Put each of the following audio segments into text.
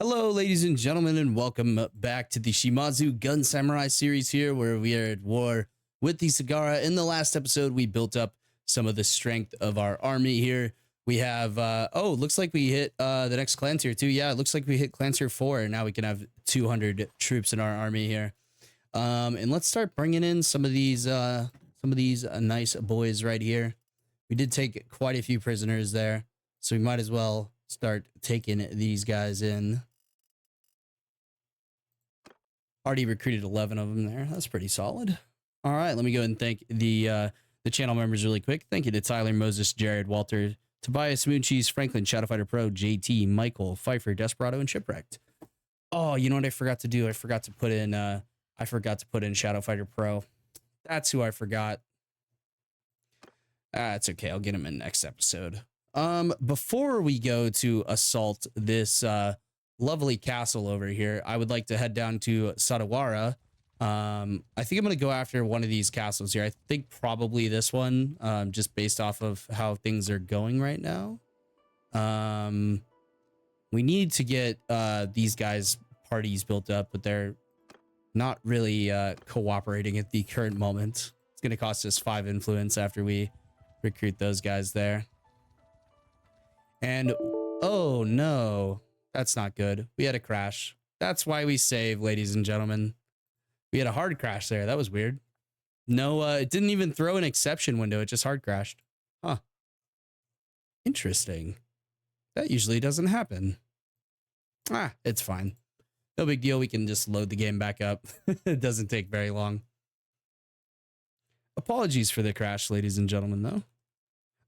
Hello, ladies and gentlemen, and welcome back to the Shimazu Gun Samurai series here, where we are at war with the Sagara. In the last episode, we built up some of the strength of our army here. We have, looks like we hit the next clan tier too. Yeah, it looks like we hit clan tier 4, and now we can have 200 troops in our army here. And let's start bringing in some of these nice boys right here. We did take quite a few prisoners there, so we might as well start taking these guys in. Already recruited 11 of them there. That's pretty solid. All right, let me go ahead and thank the channel members really quick. Thank you to Tyler, Moses, Jared, Walter, Tobias, Mooncheese, Franklin, Shadowfighter Pro, JT, Michael, Pfeiffer, Desperado, and Shipwrecked. Oh, you know what I forgot to do? I forgot to put in Shadowfighter Pro. That's who I forgot. It's okay. I'll get him in next episode. Before we go to assault this lovely castle over here, I would like to head down to Sadawara. I think I'm going to go after one of these castles here. I think probably this one, just based off of how things are going right now. We need to get these guys' parties built up, but they're not really cooperating at the current moment. It's going to cost us 5 influence after we recruit those guys there. And oh no, that's not good. We had a crash. That's why we save, ladies and gentlemen. We had a hard crash there. That was weird. No, it didn't even throw an exception window. It just hard crashed. Huh. Interesting. That usually doesn't happen. It's fine. No big deal. We can just load the game back up. It doesn't take very long. Apologies for the crash, ladies and gentlemen, though.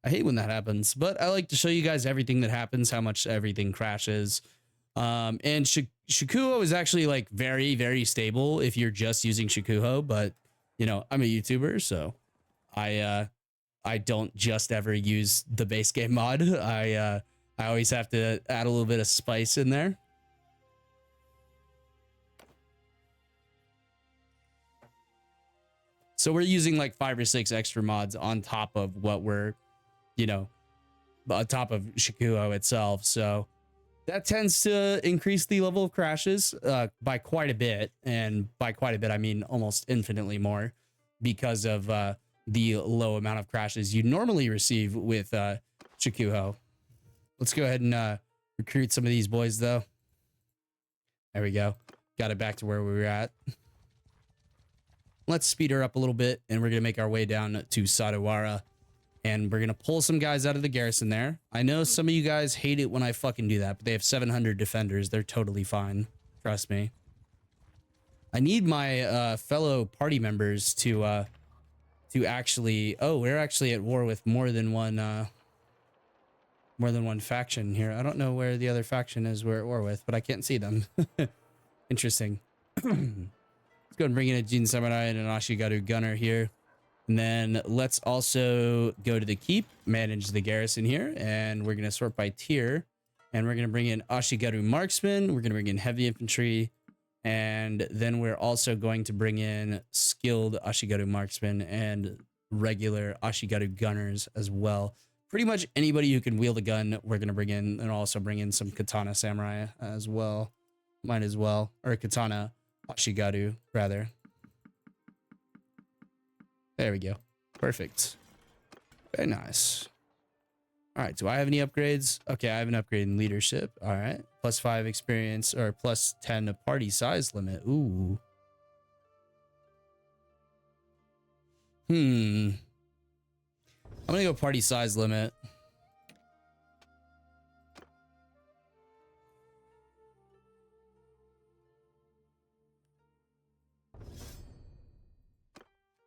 I hate when that happens, but I like to show you guys everything that happens, how much everything crashes. And Shokuho is actually like very, very stable if you're just using Shokuho, but you know, I'm a YouTuber, so I don't just ever use the base game mod. I always have to add a little bit of spice in there. So we're using like 5 or 6 extra mods on top of what we're, you know, on top of Shokuho itself. So that tends to increase the level of crashes by quite a bit. And by quite a bit, I mean almost infinitely more because of the low amount of crashes you normally receive with Shokuho. Let's go ahead and recruit some of these boys, though. There we go. Got it back to where we were at. Let's speed her up a little bit, and we're going to make our way down to Sadawara. And we're going to pull some guys out of the garrison there. I know some of you guys hate it when I fucking do that, but they have 700 defenders. They're totally fine. Trust me. I need my fellow party members to actually... Oh, we're actually at war with more than one faction here. I don't know where the other faction is we're at war with, but I can't see them. Interesting. Let's go and bring in a Jin Samurai and an Ashigaru Gunner here. And then let's also go to the keep, manage the garrison here, and we're going to sort by tier. And we're going to bring in Ashigaru Marksman. We're going to bring in Heavy Infantry. And then we're also going to bring in skilled Ashigaru Marksman and regular Ashigaru Gunners as well. Pretty much anybody who can wield a gun, we're going to bring in, and also bring in some Katana Samurai as well. Might as well. Or Katana Ashigaru, rather. There we go. Perfect. Very nice. All right. Do I have any upgrades? Okay. I have an upgrade in leadership. All right. +5 experience or +10 party size limit. Ooh. I'm going to go party size limit.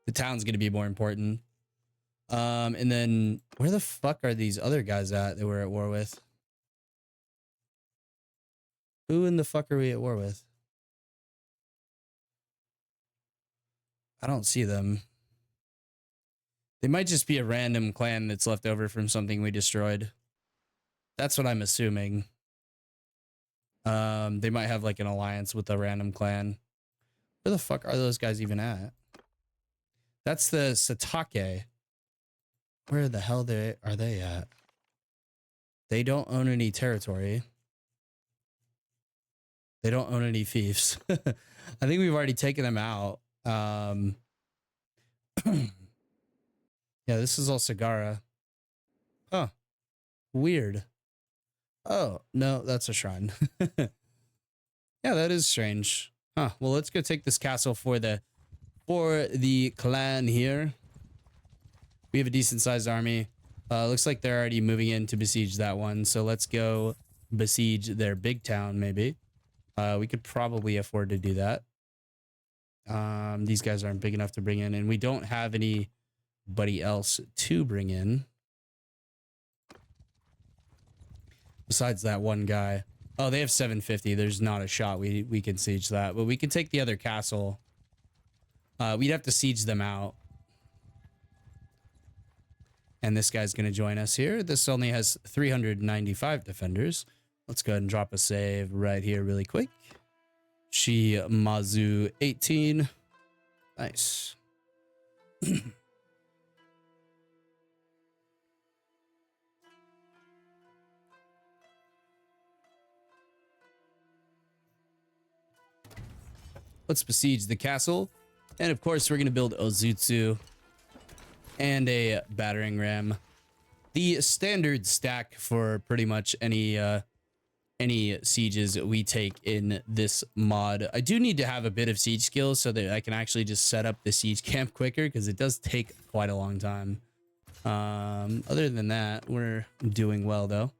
The town's going to be more important. And then where the fuck are these other guys at that we're at war with? Who in the fuck are we at war with? I don't see them. They might just be a random clan that's left over from something we destroyed. That's what I'm assuming. They might have like an alliance with a random clan. Where the fuck are those guys even at? That's the Satake. Where the hell are they at? They don't own any territory. They don't own any fiefs. I think we've already taken them out. Yeah, this is all Sagara. Huh. Weird. Oh, no, that's a shrine. Yeah, that is strange. Huh. Well, let's go take this castle for the clan here. We have a decent sized army. Looks like they're already moving in to besiege that one. So let's go besiege their big town, maybe. We could probably afford to do that. These guys aren't big enough to bring in, and we don't have anybody else to bring in. Besides that one guy. Oh, they have 750. There's not a shot we can siege that. But we can take the other castle. We'd have to siege them out. And this guy's going to join us here. This only has 395 defenders. Let's go ahead and drop a save right here really quick. Shimazu 18. Nice. Let's besiege the castle. And of course, we're going to build Ozutsu and a battering ram. The standard stack for pretty much any sieges we take in this mod. I do need to have a bit of siege skills so that I can actually just set up the siege camp quicker, because it does take quite a long time. Other than that, we're doing well though.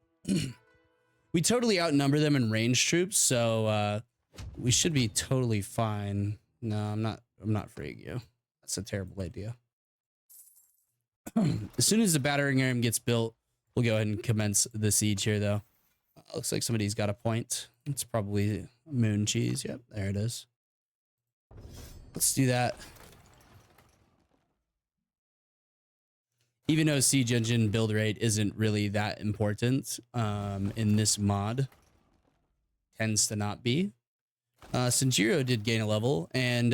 We totally outnumber them in ranged troops, so we should be totally fine. No, I'm not freeing you. That's a terrible idea. As soon as the battering ram gets built, we'll go ahead and commence the siege here though. Looks like somebody's got a point. It's probably moon cheese. Yep, there it is. Let's do that. Even though siege engine build rate isn't really that important in this mod, tends to not be. Sanjiro did gain a level, and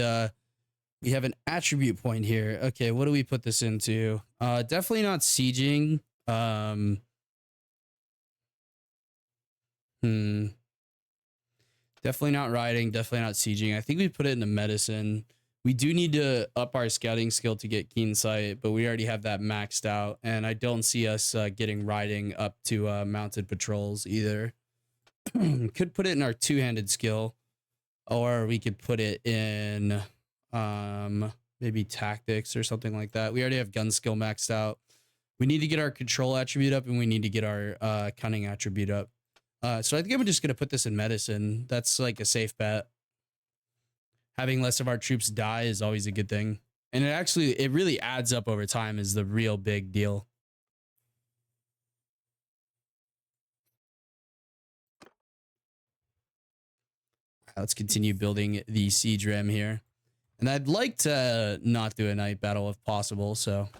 we have an attribute point here. Okay, what do we put this into? Definitely not sieging. Definitely not riding. Definitely not sieging. I think we put it into medicine. We do need to up our scouting skill to get keen sight, but we already have that maxed out, and I don't see us getting riding up to mounted patrols either. Could put it in our two-handed skill, or we could put it in maybe tactics or something like that. We already have gun skill maxed out. We need to get our control attribute up, and we need to get our cunning attribute up. So I think I'm just going to put this in medicine. That's like a safe bet. Having less of our troops die is always a good thing. And it really adds up over time, is the real big deal. Let's continue building the siege ram here. And I'd like to not do a night battle if possible, so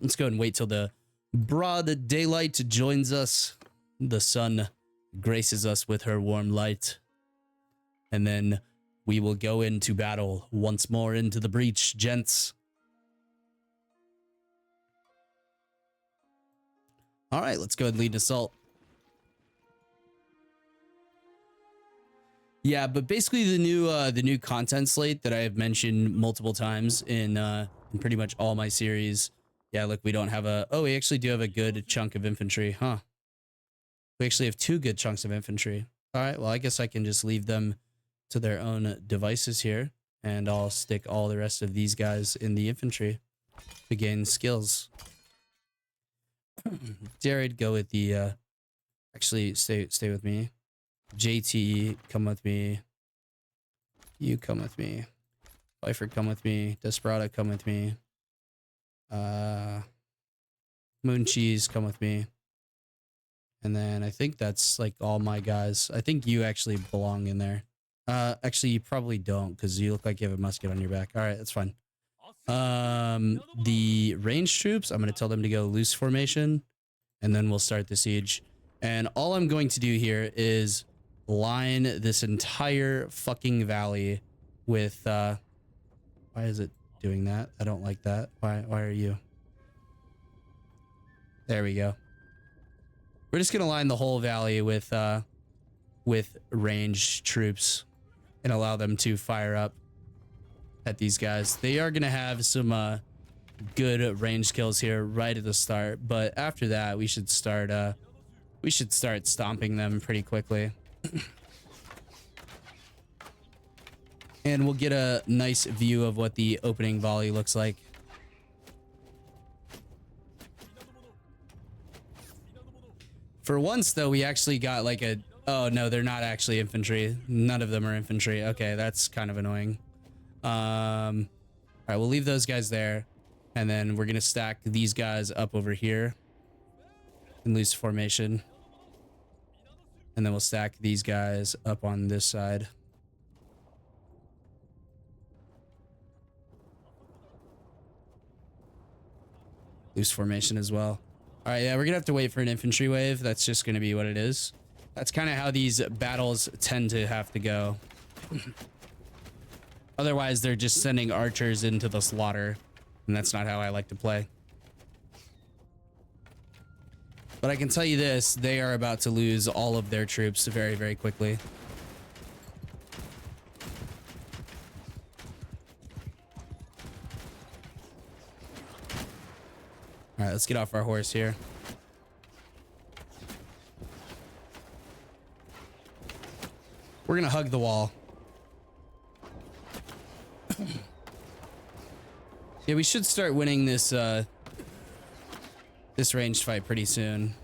let's go and wait till the broad daylight joins us. The sun graces us with her warm light. And then we will go into battle once more into the breach, gents. All right, let's go ahead and lead an assault. Yeah, but basically the new content slate that I have mentioned multiple times in pretty much all my series. Yeah, look, we don't have a... Oh, we actually do have a good chunk of infantry, huh? We actually have 2 good chunks of infantry. All right, well, I guess I can just leave them to their own devices here, and I'll stick all the rest of these guys in the infantry to gain skills. Jared, go with the... Actually, stay with me. JT, come with me. You come with me. Pfeiffer, come with me. Desperado, come with me. Moon Cheese, come with me. And then I think that's like all my guys. I think you actually belong in there. Actually, you probably don't, because you look like you have a musket on your back. All right, that's fine. The ranged troops, I'm going to tell them to go loose formation, and then we'll start the siege. And all I'm going to do here is line this entire fucking valley with, why is it doing that? I don't like that. Why are you? There we go. We're just going to line the whole valley with with ranged troops and allow them to fire up at these guys. They are going to have some good range kills here right at the start, but after that we should start stomping them pretty quickly. And we'll get a nice view of what the opening volley looks like. For once, though, we actually got like a... Oh, no, they're not actually infantry. None of them are infantry. Okay, that's kind of annoying. All right, we'll leave those guys there. And then we're going to stack these guys up over here in loose formation. And then we'll stack these guys up on this side. Loose formation as well. All right, yeah, we're gonna have to wait for an infantry wave. That's just gonna be what it is. That's kind of how these battles tend to have to go. Otherwise, they're just sending archers into the slaughter, and that's not how I like to play. But I can tell you this, they are about to lose all of their troops very, very quickly. All right, let's get off our horse here. We're gonna hug the wall. Yeah, we should start winning this this ranged fight pretty soon.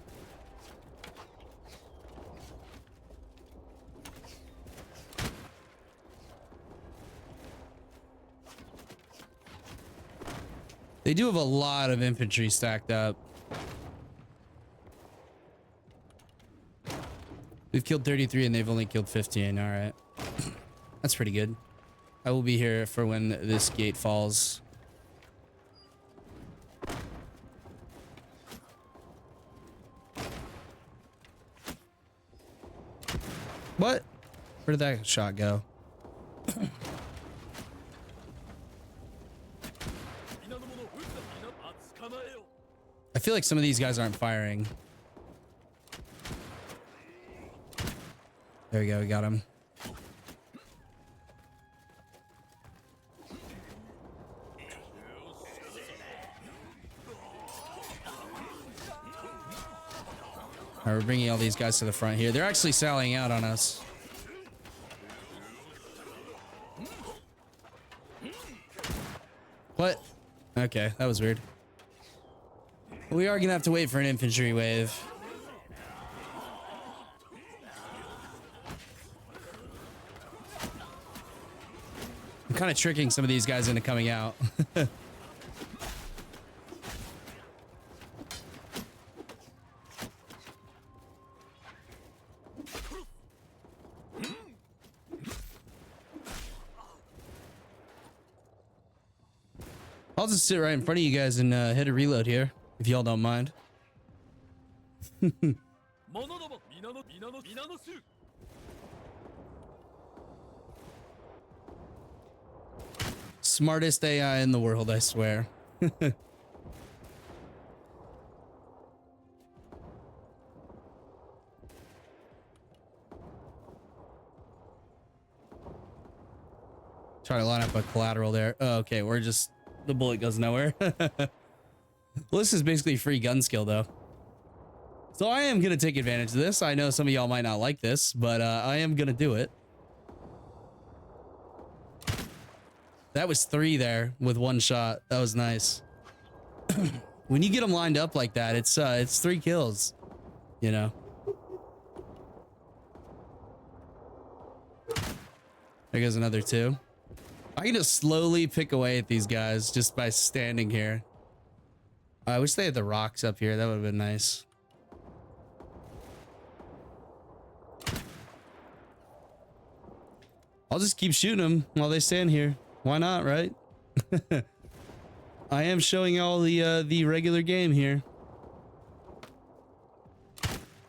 They do have a lot of infantry stacked up. We've killed 33 and they've only killed 15. All right. That's pretty good. I will be here for when this gate falls. What? Where did that shot go? I feel like some of these guys aren't firing. There we go, we got him. All right, we're bringing all these guys to the front here. They're actually sallying out on us. What? Okay, that was weird. We are gonna have to wait for an infantry wave. I'm kind of tricking some of these guys into coming out. I'll just sit right in front of you guys and hit a reload here, if y'all don't mind. Smartest AI in the world, I swear. Trying to line up a collateral there. Oh, okay, we're just... The bullet goes nowhere. Well, this is basically free gun skill, though. So I am going to take advantage of this. I know some of y'all might not like this, but I am going to do it. That was 3 there with 1 shot. That was nice. When you get them lined up like that, it's 3 kills, you know. There goes another 2. I can just slowly pick away at these guys just by standing here. I wish they had the rocks up here. That would have been nice. I'll just keep shooting them while they stand here. Why not, right? I am showing all the regular game here.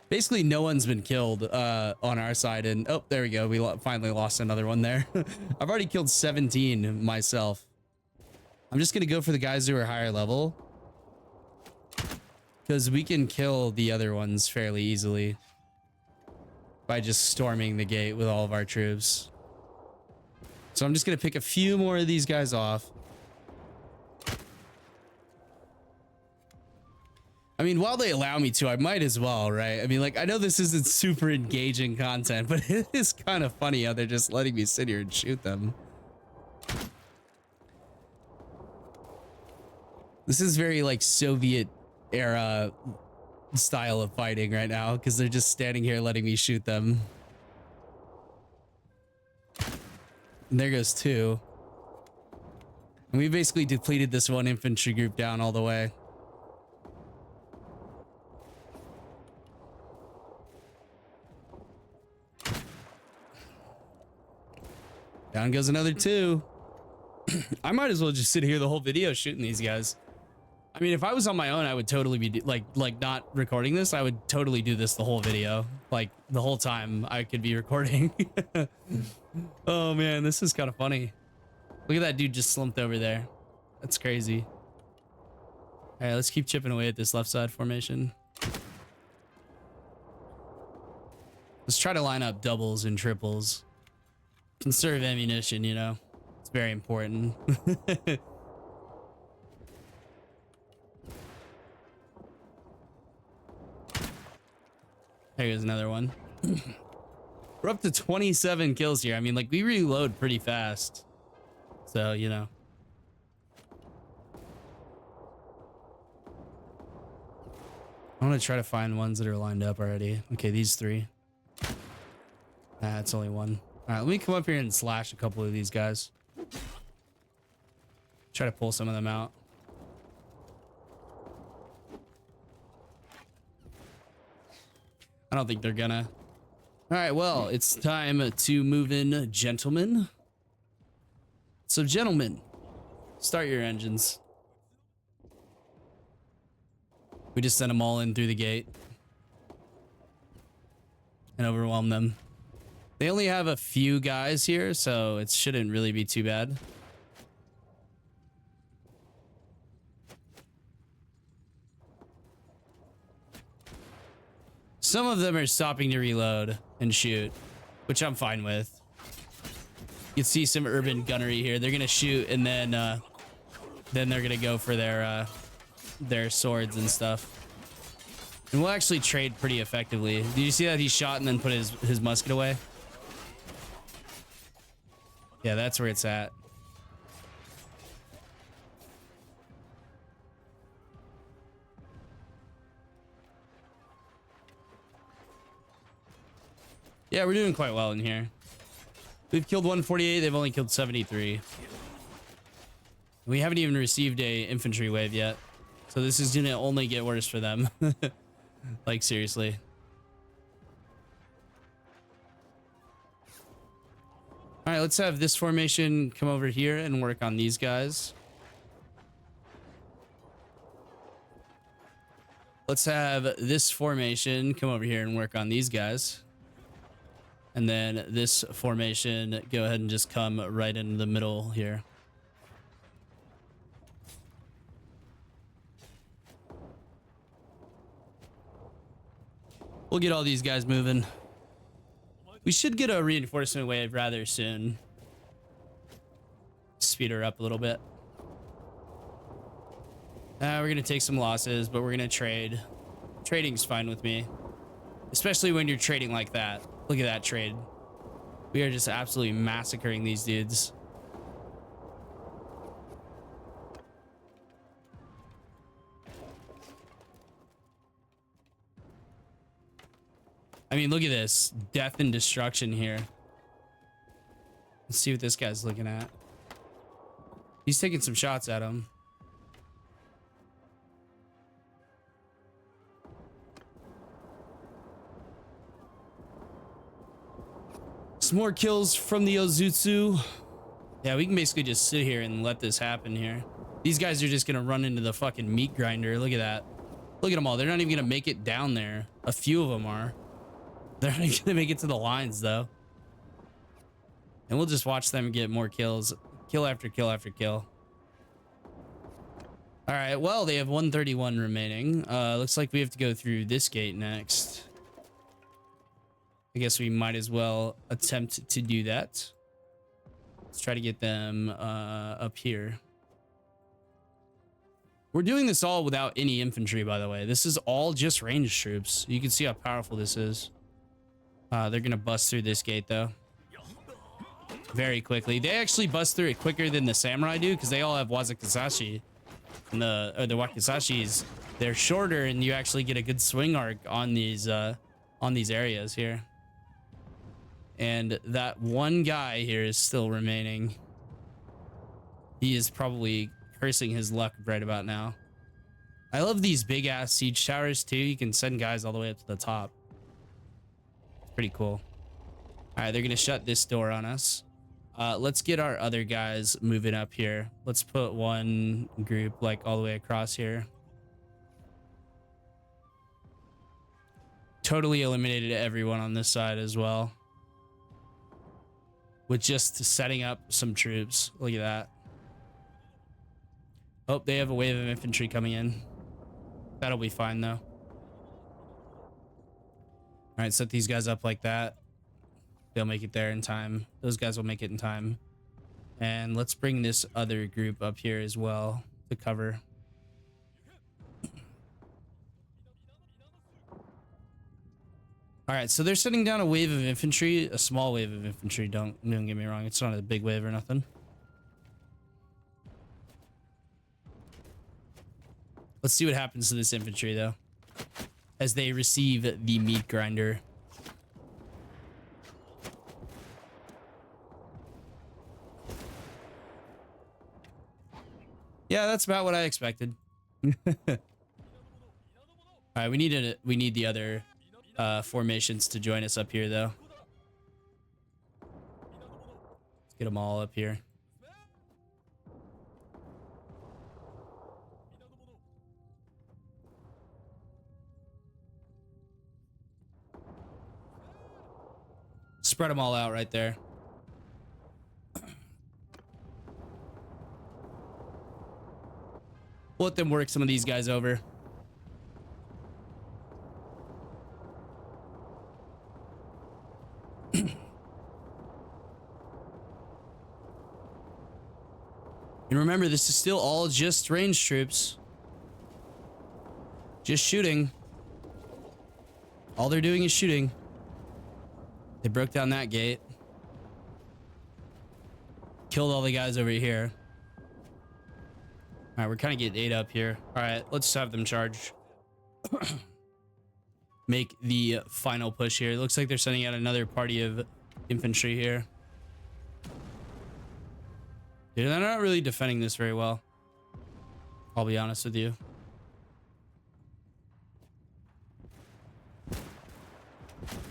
Basically, no one's been killed on our side, and oh, there we go. We finally lost another one there. I've already killed 17 myself. I'm just gonna go for the guys who are higher level, because we can kill the other ones fairly easily by just storming the gate with all of our troops. So I'm just going to pick a few more of these guys off. I mean, while they allow me to, I might as well, right? I mean, like, I know this isn't super engaging content, but it is kind of funny how they're just letting me sit here and shoot them. This is very, like, Soviet era style of fighting right now, because they're just standing here letting me shoot them. And there goes two. And we basically depleted this one infantry group down all the way. Down goes another two. I might as well just sit here the whole video shooting these guys. I mean, if I was on my own, I would totally be like not recording this. I would totally do this the whole video, like the whole time I could be recording. Oh man, this is kind of funny. Look at that dude just slumped over there. That's crazy. All right, let's keep chipping away at this left side formation. Let's try to line up doubles and triples. Conserve ammunition, you know, it's very important. There goes another one. We're up to 27 kills here. I mean, like, we reload pretty fast. So, you know. I want to try to find ones that are lined up already. Okay, these three. That's only one. All right, let me come up here and slash a couple of these guys. Try to pull some of them out. I don't think they're gonna. All right, well, it's time to move in, gentlemen. So, gentlemen, start your engines. We just sent them all in through the gate and overwhelm them. They only have a few guys here, so it shouldn't really be too bad. Some of them are stopping to reload and shoot, which I'm fine with. You can see some urban gunnery here. They're gonna shoot, and then they're gonna go for their swords and stuff. And we'll actually trade pretty effectively. Did you see that he shot and then put his musket away? Yeah, that's where it's at. Yeah, we're doing quite well in here. We've killed 148. They've only killed 73. We haven't even received a infantry wave yet. So this is going to only get worse for them. Like, seriously. All right, let's have this formation come over here and work on these guys. Let's have this formation come over here and work on these guys. And then this formation, go ahead and just come right in the middle here. We'll get all these guys moving. We should get a reinforcement wave rather soon. Speed her up a little bit. We're going to take some losses, but we're going to trade. Trading's fine with me. Especially when you're trading like that. Look at that trade. We are just absolutely massacring these dudes. I mean, look at this. Death and destruction here. Let's see what this guy's looking at. He's taking some shots at him. Some more kills from the Ozutsu. Yeah, we can basically just sit here and let this happen here. These guys are just going to run into the fucking meat grinder. Look at that. Look at them all. They're not even going to make it down there. A few of them are. They're not going to make it to the lines, though. And we'll just watch them get more kills. Kill after kill after kill. All right, well, they have 131 remaining. Looks like we have to go through this gate next. I guess we might as well attempt to do that. Let's try to get them up here. We're doing this all without any infantry, by the way. This is all just ranged troops. You can see how powerful this is. They're gonna bust through this gate though. Very quickly. They actually bust through it quicker than the samurai do because they all have wakizashi. And the wakizashis, they're shorter and you actually get a good swing arc on these areas here. And that one guy here is still remaining. He is probably cursing his luck right about now. I love these big ass siege towers too. You can send guys all the way up to the top. It's pretty cool. All right, they're gonna shut this door on us. Let's get our other guys moving up here. Let's put one group like all the way across here. Totally eliminated everyone on this side as well. With just setting up some troops. Look at that. Oh, they have a wave of infantry coming in. That'll be fine though. All right, set these guys up like that. They'll make it there in time. Those guys will make it in time. And let's bring this other group up here as well to cover. All right, so they're sending down a wave of infantry, a small wave of infantry. Don't get me wrong. It's not a big wave or nothing. Let's see what happens to this infantry though, as they receive the meat grinder. Yeah, that's about what I expected. All right, we need the other formations to join us up here though. Let's get them all up here. Spread them all out right there. We'll let them work some of these guys over. And remember, this is still all just ranged troops. Just shooting. All they're doing is shooting. They broke down that gate. Killed all the guys over here. All right, we're kind of getting 8 up here. All right, let's have them charge. Make the final push here. It looks like they're sending out another party of infantry here. Dude, they're not really defending this very well. I'll be honest with you.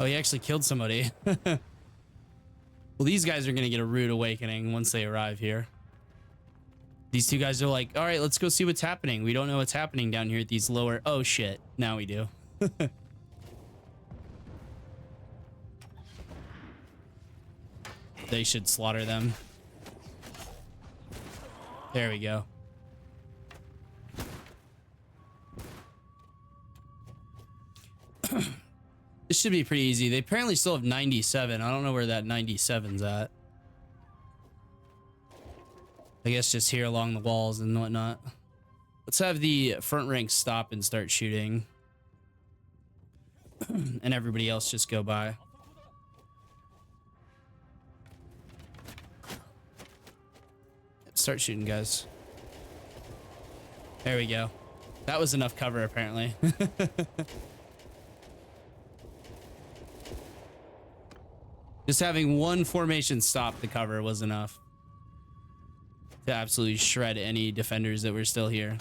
Oh, he actually killed somebody. Well, these guys are going to get a rude awakening once they arrive here. These two guys are like, all right, let's go see what's happening. We don't know what's happening down here at these lower... Oh, shit. Now we do. They should slaughter them. There we go. This should be pretty easy. They apparently still have 97. I don't know where that 97's at. I guess just here along the walls and whatnot. Let's have the front rank stop and start shooting. And everybody else just go by. Start shooting, guys. There we go. That was enough cover, apparently. Just having one formation stop the cover was enough to absolutely shred any defenders that were still here.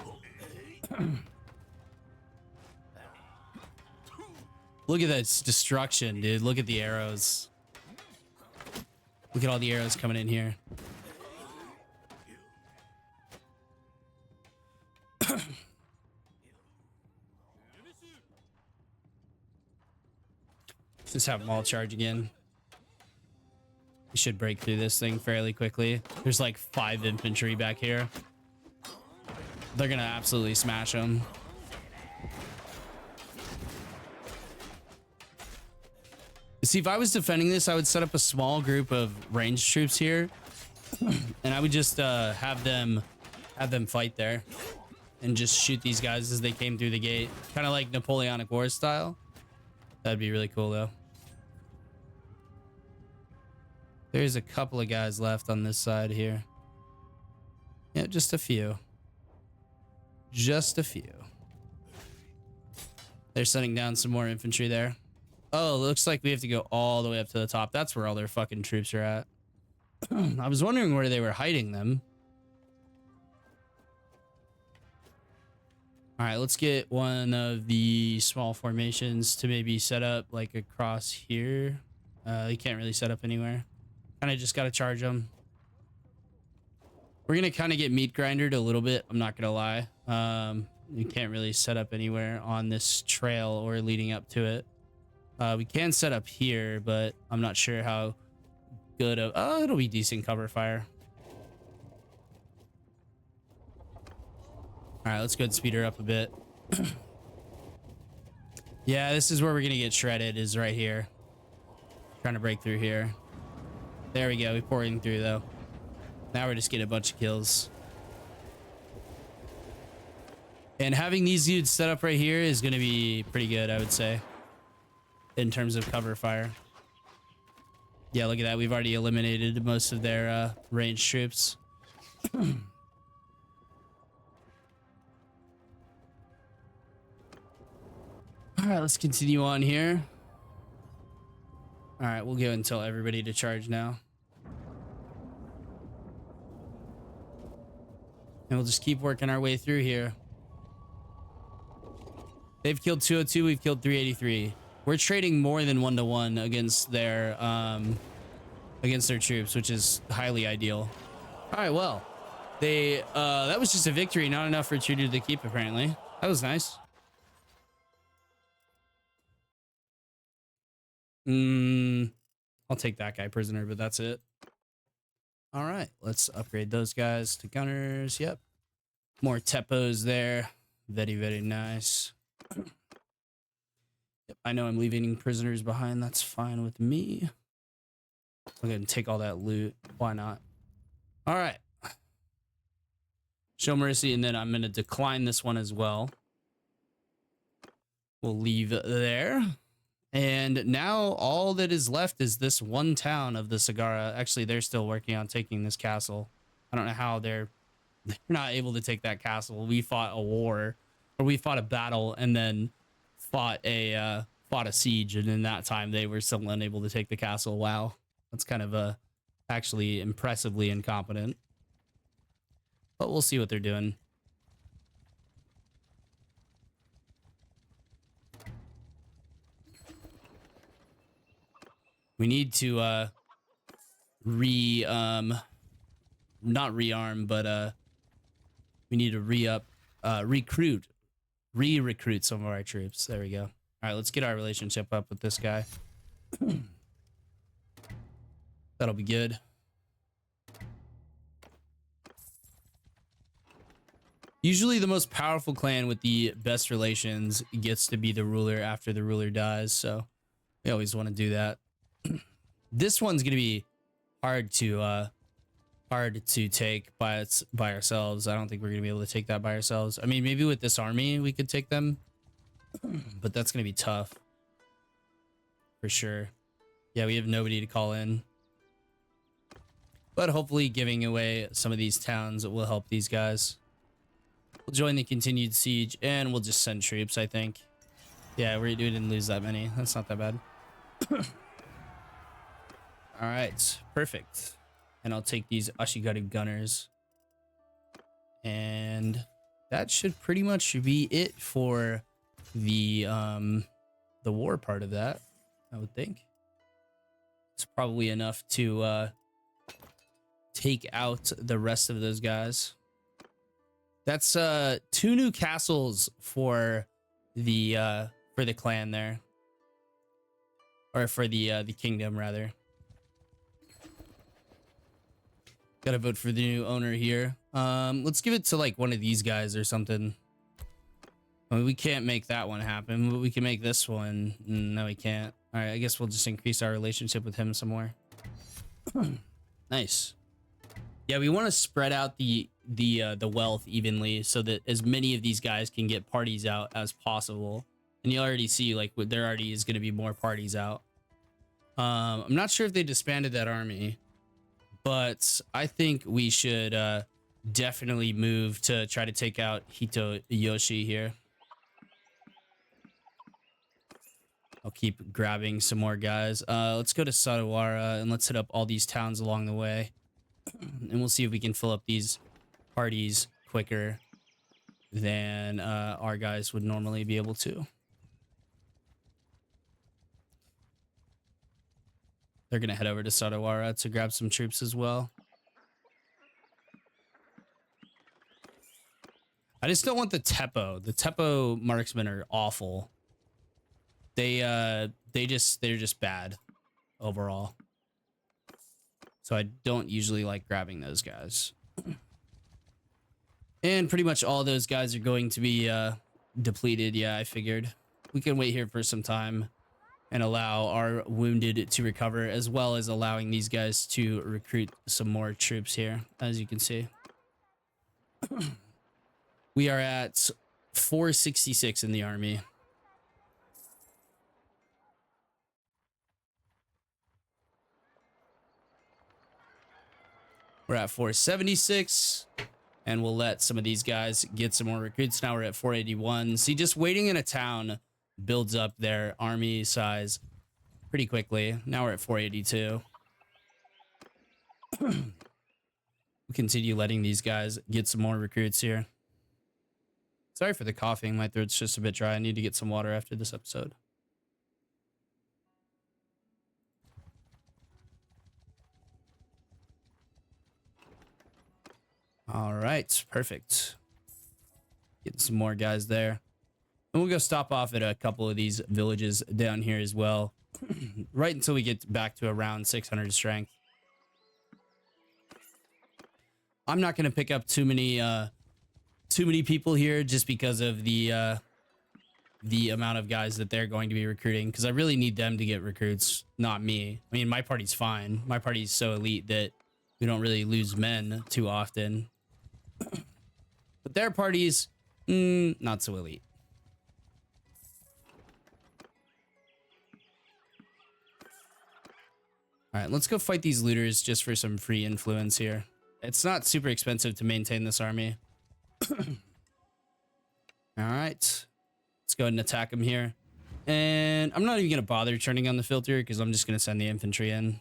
Look at that destruction, dude. Look at the arrows. Look at all the arrows coming in here. Just have them all charge again. We should break through this thing fairly quickly. There's like 5 infantry back here. They're gonna absolutely smash them. See, if I was defending this, I would set up a small group of ranged troops here, and I would just have them fight there and just shoot these guys as they came through the gate, kind of like Napoleonic Wars style. That'd be really cool, though. There's a couple of guys left on this side here. Yeah, just a few. Just a few. They're sending down some more infantry there. Oh, looks like we have to go all the way up to the top. That's where all their fucking troops are at. I was wondering where they were hiding them. All right, let's get one of the small formations to maybe set up like across here. You can't really set up anywhere. Kind of just got to charge them. We're going to kind of get meat grindered a little bit. I'm not going to lie. You can't really set up anywhere on this trail or leading up to it. We can set up here, but I'm not sure how good of... Oh, it'll be decent cover fire. All right, let's go ahead and speed her up a bit. Yeah, this is where we're going to get shredded, is right here. Trying to break through here. There we go. We're pouring through, though. Now we're just getting a bunch of kills. And having these dudes set up right here is going to be pretty good, I would say, in terms of cover fire. Yeah, look at that. We've already eliminated most of their ranged troops. All right, let's continue on here. All right, we'll go and tell everybody to charge now. And we'll just keep working our way through here. They've killed 202, we've killed 383. We're trading more than 1-to-1 against their troops, which is highly ideal. All right, well, they that was just a victory, not enough for True to keep apparently. That was nice. I'll take that guy prisoner, but that's it. All right, let's upgrade those guys to gunners. Yep. More tepos there. Very, very nice. Yep, I know I'm leaving prisoners behind. That's fine with me. I'll go ahead and take all that loot. Why not? All right. Show mercy, and then I'm going to decline this one as well. We'll leave there. And now all that is left is this one town of the Sagara. Actually, they're still working on taking this castle. I don't know how they're not able to take that castle. We fought a war, or we fought a battle, and then fought a siege, and in that time they were still unable to take the castle. Wow, that's kind of actually impressively incompetent. But we'll see what they're doing. We need to not rearm, but we need to re-recruit some of our troops. There we go. All right, let's get our relationship up with this guy. That'll be good. Usually the most powerful clan with the best relations gets to be the ruler after the ruler dies, so we always want to do that. This one's gonna be hard to take by ourselves. I don't think we're gonna be able to take that by ourselves. I mean, maybe with this army we could take them, but that's gonna be tough for sure. Yeah, we have nobody to call in, but hopefully giving away some of these towns will help these guys. We'll join the continued siege, and we'll just send troops, I think. Yeah, we didn't lose that many. That's not that bad. All right, perfect. And I'll take these Ashigaru gunners. And that should pretty much be it for the war part of that, I would think. It's probably enough to take out the rest of those guys. That's 2 new castles for the clan there. Or for the kingdom rather. Gotta vote for the new owner here. Let's give it to like one of these guys or something. I mean, we can't make that one happen, but we can make this one. No, we can't. All right, I guess we'll just increase our relationship with him some more. Nice. Yeah, we want to spread out the wealth evenly so that as many of these guys can get parties out as possible. And you already see like there already is going to be more parties out. I'm not sure if they disbanded that army, but I think we should definitely move to try to take out Hitoyoshi here. I'll keep grabbing some more guys. Let's go to Sadawara and let's hit up all these towns along the way. And we'll see if we can fill up these parties quicker than our guys would normally be able to. They're going to head over to Sadawara to grab some troops as well. I just don't want the Teppo. The Teppo marksmen are awful. They're just bad overall. So I don't usually like grabbing those guys. And pretty much all those guys are going to be depleted. Yeah, I figured. We can wait here for some time and allow our wounded to recover, as well as allowing these guys to recruit some more troops here, as you can see. We are at 466 in the army. We're at 476, and we'll let some of these guys get some more recruits. Now we're at 481. See, just waiting in a town builds up their army size pretty quickly. Now we're at 482. We'll continue letting these guys get some more recruits here. Sorry for the coughing. My throat's just a bit dry. I need to get some water after this episode. All right, perfect. Getting some more guys there. And we'll go stop off at a couple of these villages down here as well. Right until we get back to around 600 strength. I'm not going to pick up too many people here just because of the amount of guys that they're going to be recruiting, because I really need them to get recruits, not me. I mean, my party's fine. My party's so elite that we don't really lose men too often. But their parties, not so elite. All right, let's go fight these looters just for some free influence here. It's not super expensive to maintain this army. All right, let's go ahead and attack them here. And I'm not even going to bother turning on the filter because I'm just going to send the infantry in.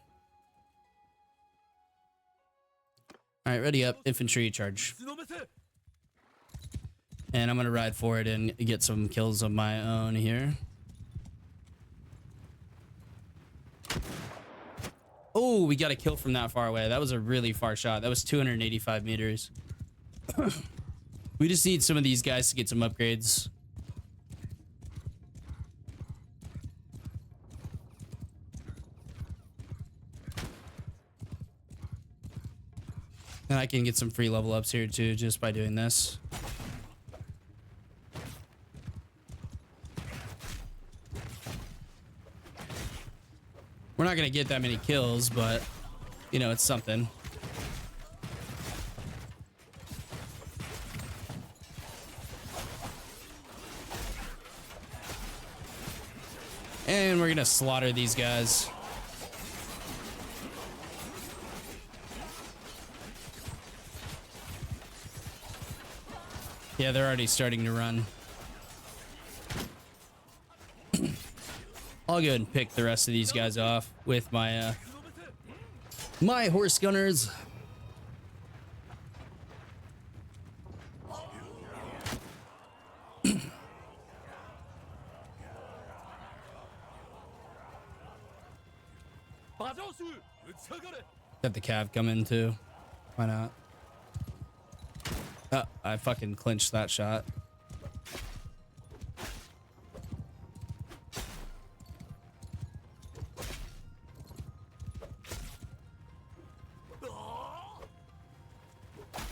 All right, ready up, infantry charge. And I'm going to ride forward and get some kills of my own here. Oh, we got a kill from that far away. That was a really far shot. That was 285 meters. We just need some of these guys to get some upgrades. And I can get some free level ups here too, just by doing this. We're not going to get that many kills, but, you know, it's something. And we're going to slaughter these guys. Yeah, they're already starting to run. I'll go ahead and pick the rest of these guys off with my my horse gunners. Got the cav coming too. Why not? Oh, I fucking clinched that shot.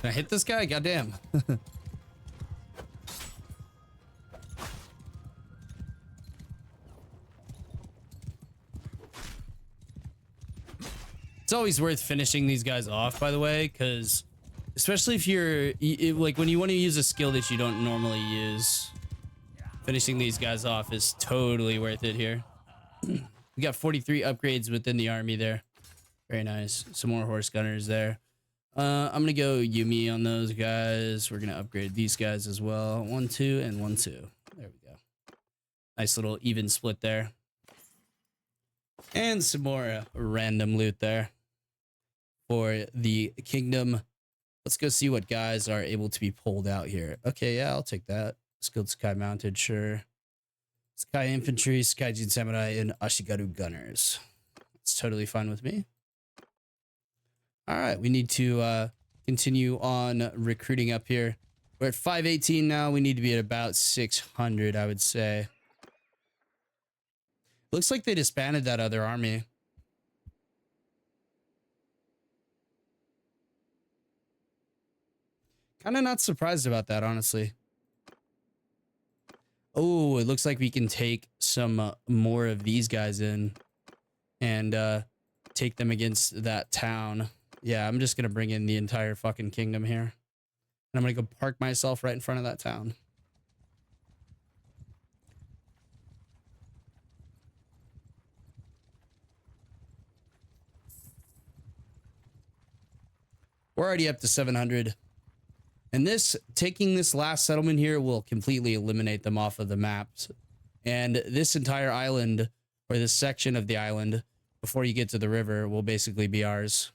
Can I hit this guy? Goddamn. It's always worth finishing these guys off, by the way, because especially if you're like when you want to use a skill that you don't normally use, finishing these guys off is totally worth it here. We got 43 upgrades within the army there. Very nice. Some more horse gunners there. I'm gonna go Yumi on those guys. We're gonna upgrade these guys as well. 1, 2, and 1, 2. There we go. Nice little even split there. And some more random loot there for the kingdom. Let's go see what guys are able to be pulled out here. Okay, yeah, I'll take that. Skilled Sky Mounted, sure. Sky Infantry, Skyjin Samurai, and Ashigaru Gunners. It's totally fine with me. All right, we need to continue on recruiting up here. We're at 518 now. We need to be at about 600, I would say. Looks like they disbanded that other army. Kind of not surprised about that, honestly. Oh, it looks like we can take some more of these guys in and take them against that town. Yeah, I'm just going to bring in the entire fucking kingdom here. And I'm going to go park myself right in front of that town. We're already up to 700. And this, taking this last settlement here will completely eliminate them off of the maps. And this entire island, or this section of the island, before you get to the river, will basically be ours.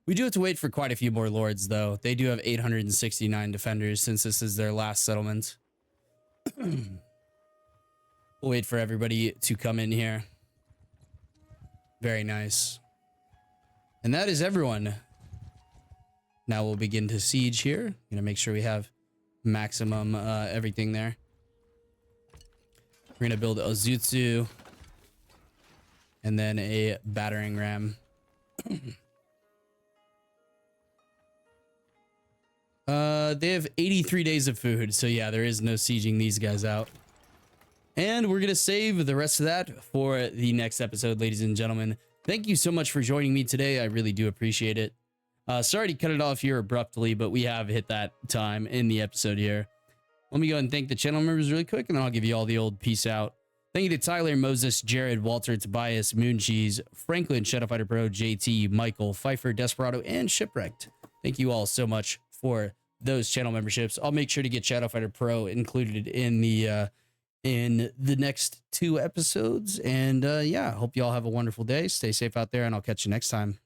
We do have to wait for quite a few more lords, though. They do have 869 defenders since this is their last settlement. We'll wait for everybody to come in here. Very nice. And that is everyone. Now we'll begin to siege here. Gonna make sure we have maximum everything there. We're gonna build Ozutsu and then a battering ram. They have 83 days of food, so yeah, there is no sieging these guys out. And we're gonna save the rest of that for the next episode, ladies and gentlemen. Thank you so much for joining me today. I really do appreciate it. Sorry to cut it off here abruptly, but we have hit that time in the episode here. Let me go ahead and thank the channel members really quick, and then I'll give you all the old peace out. Thank you to Tyler, Moses, Jared, Walter, Tobias, Mooncheese, Franklin, Shadowfighter Pro, JT, Michael, Pfeiffer, Desperado, and Shipwrecked. Thank you all so much for those channel memberships. I'll make sure to get Shadowfighter Pro included in the next 2 episodes. And yeah, hope you all have a wonderful day. Stay safe out there, and I'll catch you next time.